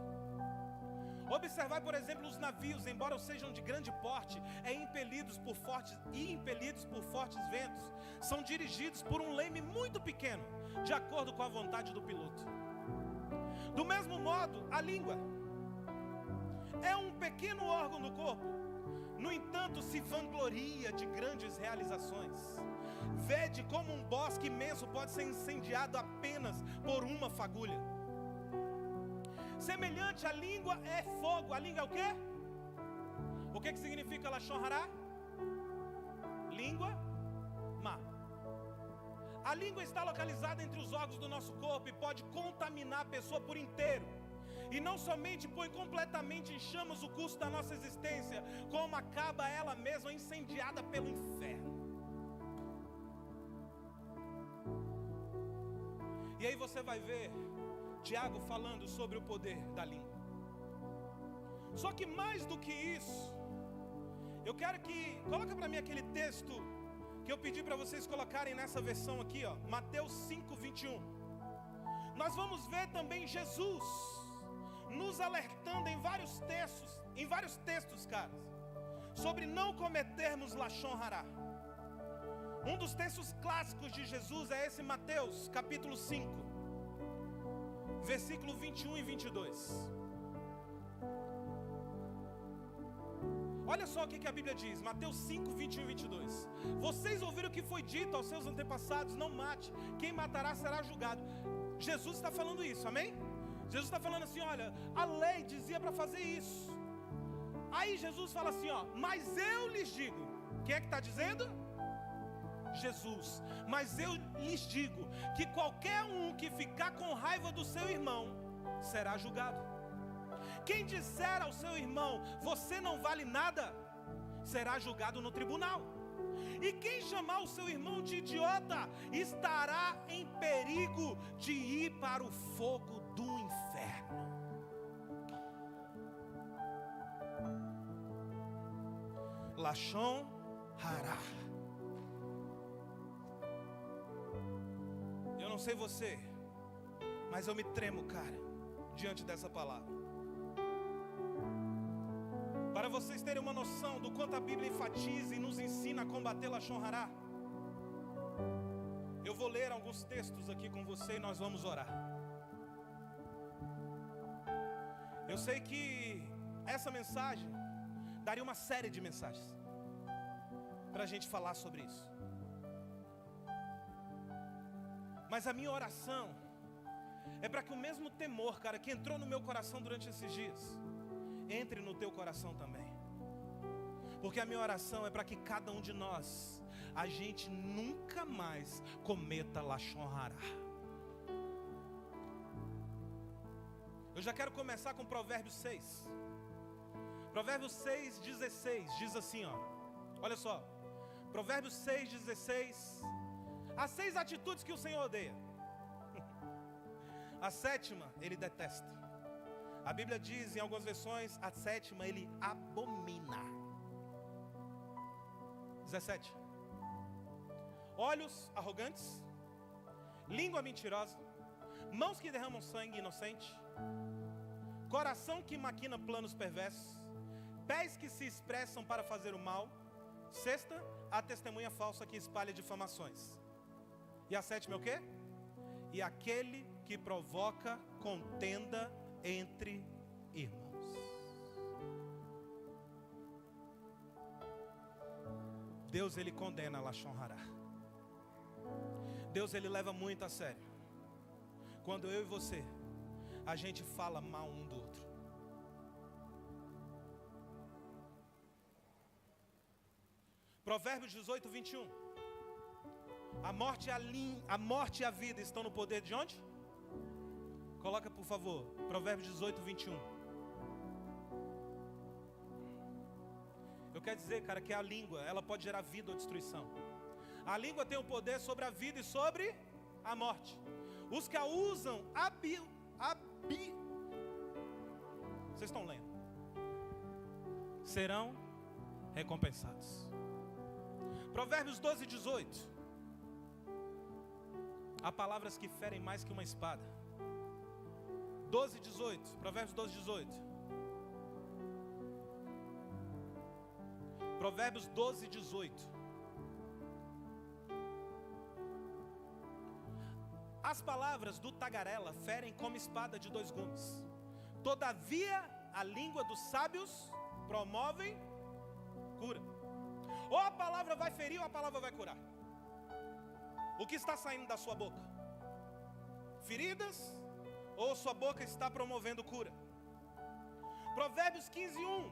Observai, por exemplo, os navios, embora sejam de grande porte, impelidos por fortes ventos, são dirigidos por um leme muito pequeno, de acordo com a vontade do piloto. Do mesmo modo, a língua é um pequeno órgão do corpo, no entanto se vangloria de grandes realizações. Vede como um bosque imenso pode ser incendiado apenas por uma fagulha. Semelhante, a língua é fogo. A língua é o quê? O que significa lashon hará? Língua má. A língua está localizada entre os órgãos do nosso corpo e pode contaminar a pessoa por inteiro. E não somente põe completamente em chamas o curso da nossa existência, como acaba ela mesma incendiada pelo inferno. E aí você vai ver Tiago falando sobre o poder da língua. Só que mais do que isso, eu quero que, coloca para mim aquele texto que eu pedi para vocês colocarem nessa versão aqui, ó, Mateus 5:21. Nós vamos ver também Jesus nos alertando em vários textos, caras, sobre não cometermos lashon hará. Um dos textos clássicos de Jesus é esse Mateus, capítulo 5, versículo 21 e 22. Olha só o que a Bíblia diz, Mateus 5, 21 e 22. Vocês ouviram o que foi dito aos seus antepassados: não mate, quem matará será julgado. Jesus está falando isso, amém? Jesus está falando assim, olha, a lei dizia para fazer isso. Aí Jesus fala assim, ó, mas eu lhes digo. Quem é que está dizendo? Jesus. Mas eu lhes digo que qualquer um que ficar com raiva do seu irmão será julgado. Quem disser ao seu irmão, você não vale nada, será julgado no tribunal. E quem chamar o seu irmão de idiota estará em perigo de ir para o fogo do inferno. Lashon hará. Eu não sei você, mas eu me tremo, cara, diante dessa palavra. Para vocês terem uma noção do quanto a Bíblia enfatiza e nos ensina a combater lashon hará, eu vou ler alguns textos aqui com você e nós vamos orar. Eu sei que essa mensagem daria uma série de mensagens para a gente falar sobre isso. Mas a minha oração é para que o mesmo temor, cara, que entrou no meu coração durante esses dias, entre no teu coração também. Porque a minha oração é para que cada um de nós, a gente nunca mais cometa lashon hará. Eu já quero começar com Provérbios 6. Provérbios 6:16 diz assim, ó. Olha só. Provérbios 6:16. Há 6 atitudes que o Senhor odeia. A 7ª ele detesta. A Bíblia diz em algumas versões, a 7ª ele abomina. 17. Olhos arrogantes, língua mentirosa, mãos que derramam sangue inocente, coração que maquina planos perversos, pés que se expressam para fazer o mal. 6ª, a testemunha falsa que espalha difamações. E a 7ª é o quê? E aquele que provoca contenda entre irmãos. Deus, ele condena lashon hará. Deus, ele leva muito a sério quando eu e você, a gente fala mal um do outro. Provérbios 18:21. A morte e a vida estão no poder de onde? Coloca, por favor, Provérbios 18:21. Eu quero dizer, cara, que a língua, ela pode gerar vida ou destruição. A língua tem o poder sobre a vida e sobre a morte. Os que a usam vocês estão lendo? Serão recompensados. Provérbios 12:18. Há palavras que ferem mais que uma espada. 12:18. Provérbios 12:18. Provérbios 12:18. A As palavras do tagarela ferem como espada de 2 gumes. Todavia, a língua dos sábios promove cura. Ou a palavra vai ferir ou a palavra vai curar. O que está saindo da sua boca? Feridas ou sua boca está promovendo cura? Provérbios 15:1.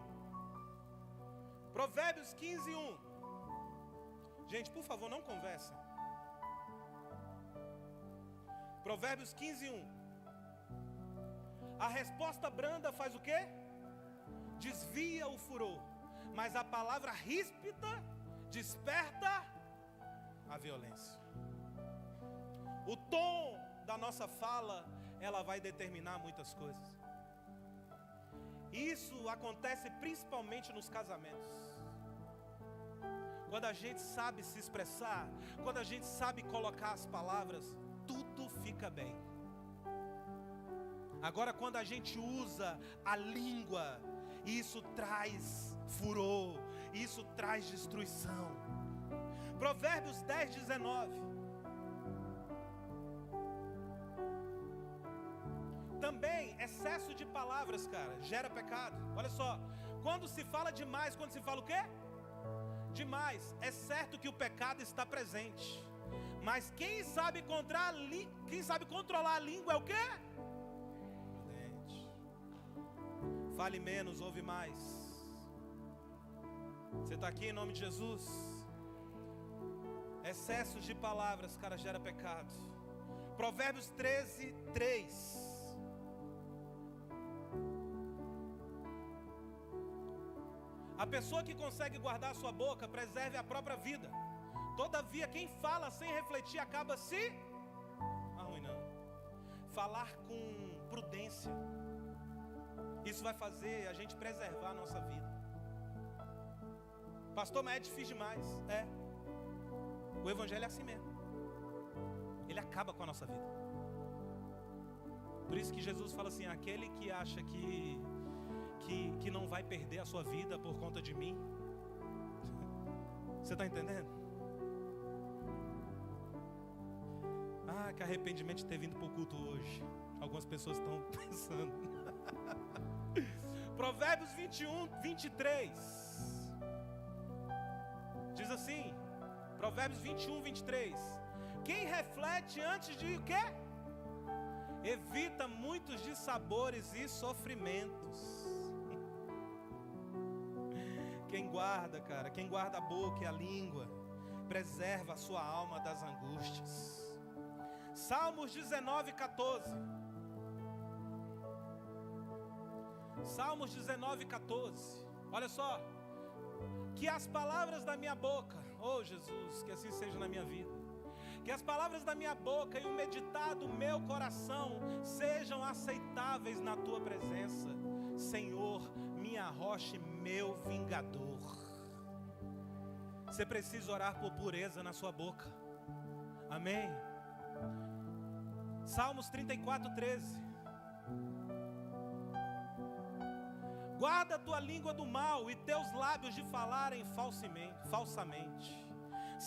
Provérbios 15:1. Gente, por favor, não conversem. Provérbios 15:1. A resposta branda faz o quê? Desvia o furor, mas a palavra ríspida desperta a violência. O tom da nossa fala, ela vai determinar muitas coisas. Isso acontece principalmente nos casamentos. Quando a gente sabe se expressar, quando a gente sabe colocar as palavras, tudo fica bem. Agora, quando a gente usa a língua, isso traz furor, isso traz destruição. Provérbios 10:19. Também, excesso de palavras, cara, gera pecado. Olha só, quando se fala demais, quando se fala o quê? Demais. É certo que o pecado está presente, mas quem sabe controlar a língua é o quê? Fale menos, ouve mais. Você está aqui em nome de Jesus? Excessos de palavras, cara, gera pecado. Provérbios 13:3. A pessoa que consegue guardar a sua boca preserve a própria vida. Todavia, quem fala sem refletir acaba se arruinando. Falar com prudência, isso vai fazer a gente preservar a nossa vida. Pastor, mas é difícil demais. O evangelho é assim mesmo. Ele acaba com a nossa vida. Por isso que Jesus fala assim: aquele que acha que não vai perder a sua vida por conta de mim. Você está entendendo? Que arrependimento de ter vindo para o culto hoje. Algumas pessoas estão pensando. Provérbios 21:23. Diz assim, Provérbios 21:23. Quem reflete antes de o quê? Evita muitos dissabores e sofrimentos. Quem guarda, cara, quem guarda a boca e a língua, preserva a sua alma das angústias. Salmos 19:14. Salmos 19:14. Olha só. Que as palavras da minha boca, oh Jesus, que assim seja na minha vida. Que as palavras da minha boca e o meditar do meu coração sejam aceitáveis na tua presença, Senhor, minha rocha e meu vingador. Você precisa orar por pureza na sua boca. Amém? Salmos 34:13. Guarda a tua língua do mal e teus lábios de falarem falsamente.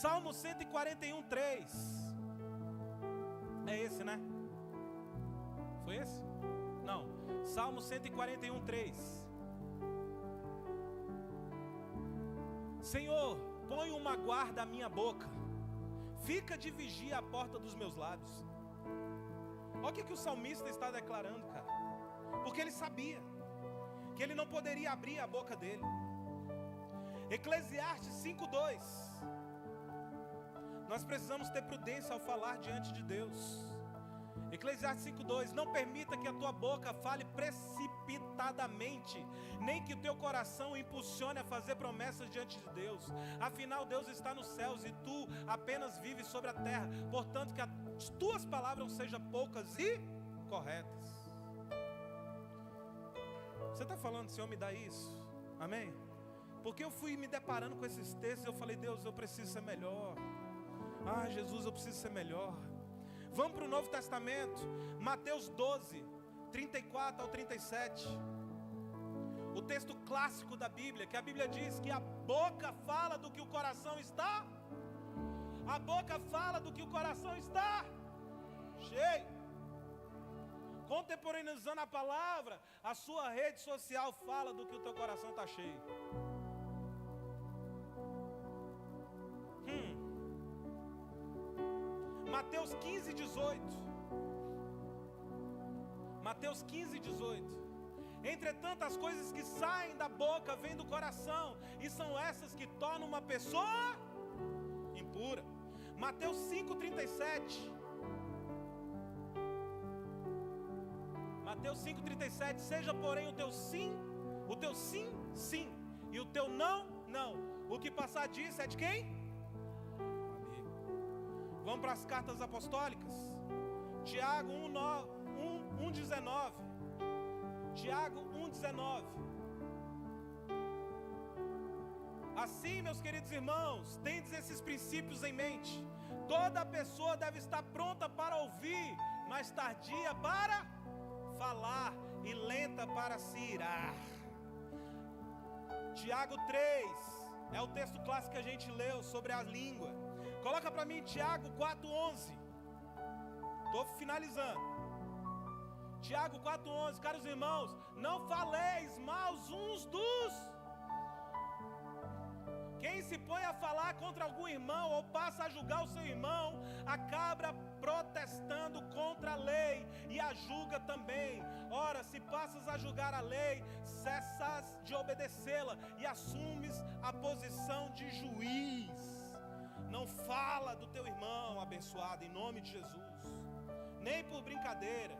Salmo 141:3. É esse, né? Foi esse? Não. Salmo 141:3. Senhor, põe uma guarda à minha boca. Fica de vigia à porta dos meus lábios. Olha o que o salmista está declarando, cara. Porque ele sabia que ele não poderia abrir a boca dele. Eclesiastes 5:2. Nós precisamos ter prudência ao falar diante de Deus. Eclesiastes 5:2. Não permita que a tua boca fale precipitadamente, nem que o teu coração impulsione a fazer promessas diante de Deus. Afinal, Deus está nos céus e tu apenas vives sobre a terra. Portanto, que as tuas palavras sejam poucas e corretas. Você está falando, Senhor, me dá isso? Amém? Porque eu fui me deparando com esses textos e eu falei: Deus, eu preciso ser melhor. Jesus, eu preciso ser melhor. Vamos para o Novo Testamento, Mateus 12:34 ao 37. O texto clássico da Bíblia, que a Bíblia diz que a boca fala do que o coração está. A boca fala do que o coração está cheio. contemporaneizando a palavra, a sua rede social fala do que o teu coração está cheio. Mateus 15, 18. Mateus 15, 18. Entretanto, as coisas que saem da boca vêm do coração, e são essas que tornam uma pessoa impura. Mateus 5, 37. Mateus 5, 37. Seja, porém, o teu sim, sim, e o teu não, não. O que passar disso é de quem? Amigo. Vamos para as cartas apostólicas. Tiago 1:19. Tiago 1:19. Assim, meus queridos irmãos, tendes esses princípios em mente. Toda pessoa deve estar pronta para ouvir, mas tardia para falar e lenta para se irar. Tiago 3 é o texto clássico que a gente leu sobre a língua. Coloca para mim Tiago 4:11. Estou finalizando. Tiago 4:11. Caros irmãos, não faleis mal uns dos... Quem se põe a falar contra algum irmão ou passa a julgar o seu irmão, acaba protestando contra a lei e a julga também. Ora, se passas a julgar a lei, cessas de obedecê-la e assumes a posição de juiz. Não fala do teu irmão abençoado em nome de Jesus, nem por brincadeira.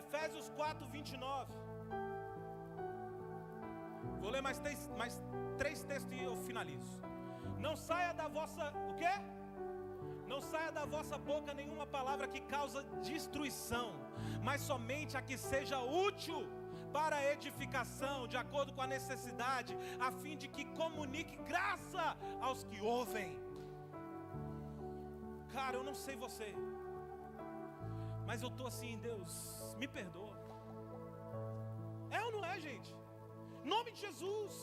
Efésios 4:29. Vou ler mais três textos e eu finalizo. Não saia da vossa... O quê? Não saia da vossa boca nenhuma palavra que causa destruição, mas somente a que seja útil para a edificação, de acordo com a necessidade, a fim de que comunique graça aos que ouvem. Cara, eu não sei você, mas eu estou assim, Deus, me perdoa. É ou não é, gente? Em nome de Jesus,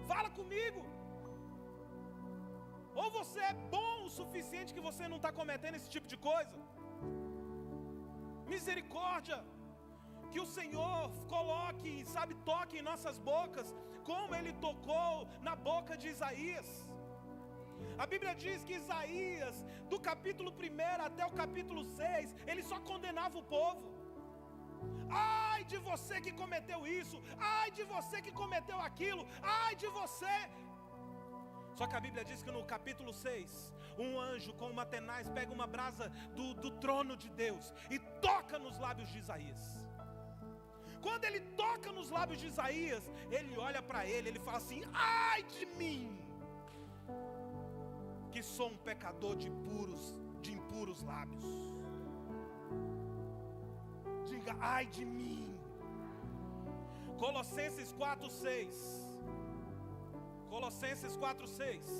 fala comigo. Ou você é bom o suficiente que você não está cometendo esse tipo de coisa? Misericórdia. Que o Senhor coloque, sabe, toque em nossas bocas, como Ele tocou na boca de Isaías. A Bíblia diz que Isaías, do capítulo 1 até o capítulo 6, ele só condenava o povo. Ai de você que cometeu isso, ai de você que cometeu aquilo, ai de você. Só que a Bíblia diz que no capítulo 6, um anjo com uma tenaz pega uma brasa do trono de Deus e toca nos lábios de Isaías. Quando ele toca nos lábios de Isaías, ele olha para ele fala assim: ai de mim, que sou um pecador de impuros lábios. Diga, ai de mim. Colossenses 4:6. Colossenses 4:6.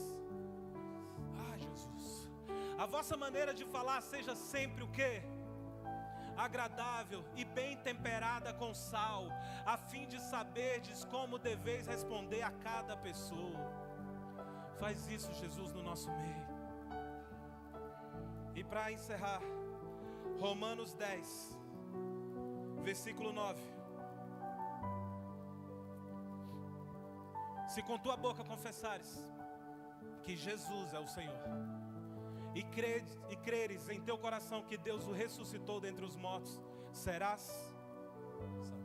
Ah, Jesus. A vossa maneira de falar seja sempre o quê? Agradável e bem temperada com sal, a fim de saberdes como deveis responder a cada pessoa. Faz isso, Jesus, no nosso meio. E para encerrar, Romanos 10, versículo 9. Se com tua boca confessares que Jesus é o Senhor, e creres em teu coração que Deus o ressuscitou dentre os mortos, serás salvo.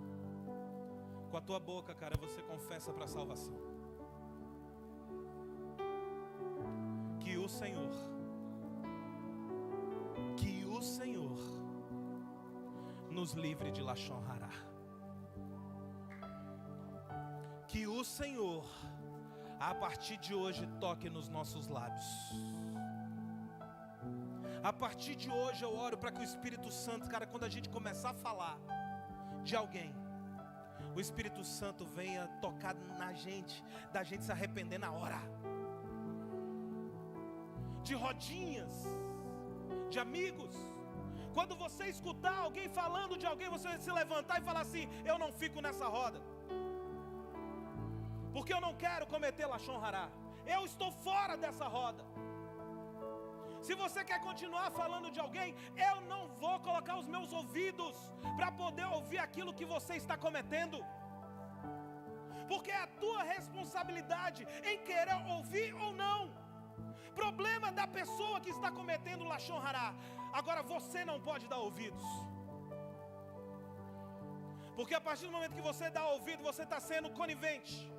Com a tua boca, cara, você confessa para a salvação. Que o Senhor nos livre de Lashon Hará. Que o Senhor, a partir de hoje, toque nos nossos lábios. A partir de hoje eu oro para que o Espírito Santo, cara, quando a gente começar a falar de alguém, o Espírito Santo venha tocar na gente, da gente se arrepender na hora. De rodinhas, de amigos. Quando você escutar alguém falando de alguém, você vai se levantar e falar assim: eu não fico nessa roda, porque eu não quero cometer Lashon Hará. Eu estou fora dessa roda. Se você quer continuar falando de alguém, eu não vou colocar os meus ouvidos para poder ouvir aquilo que você está cometendo. Porque é a tua responsabilidade em querer ouvir ou não. Problema da pessoa que está cometendo lashon hará. Agora você não pode dar ouvidos. Porque a partir do momento que você dá ouvido, você está sendo conivente.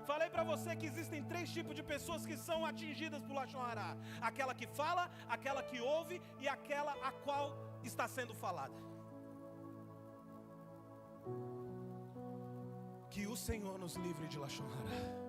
Falei para você que existem 3 tipos de pessoas que são atingidas por lashon hará: aquela que fala, aquela que ouve e aquela a qual está sendo falada. Que o Senhor nos livre de lashon hará.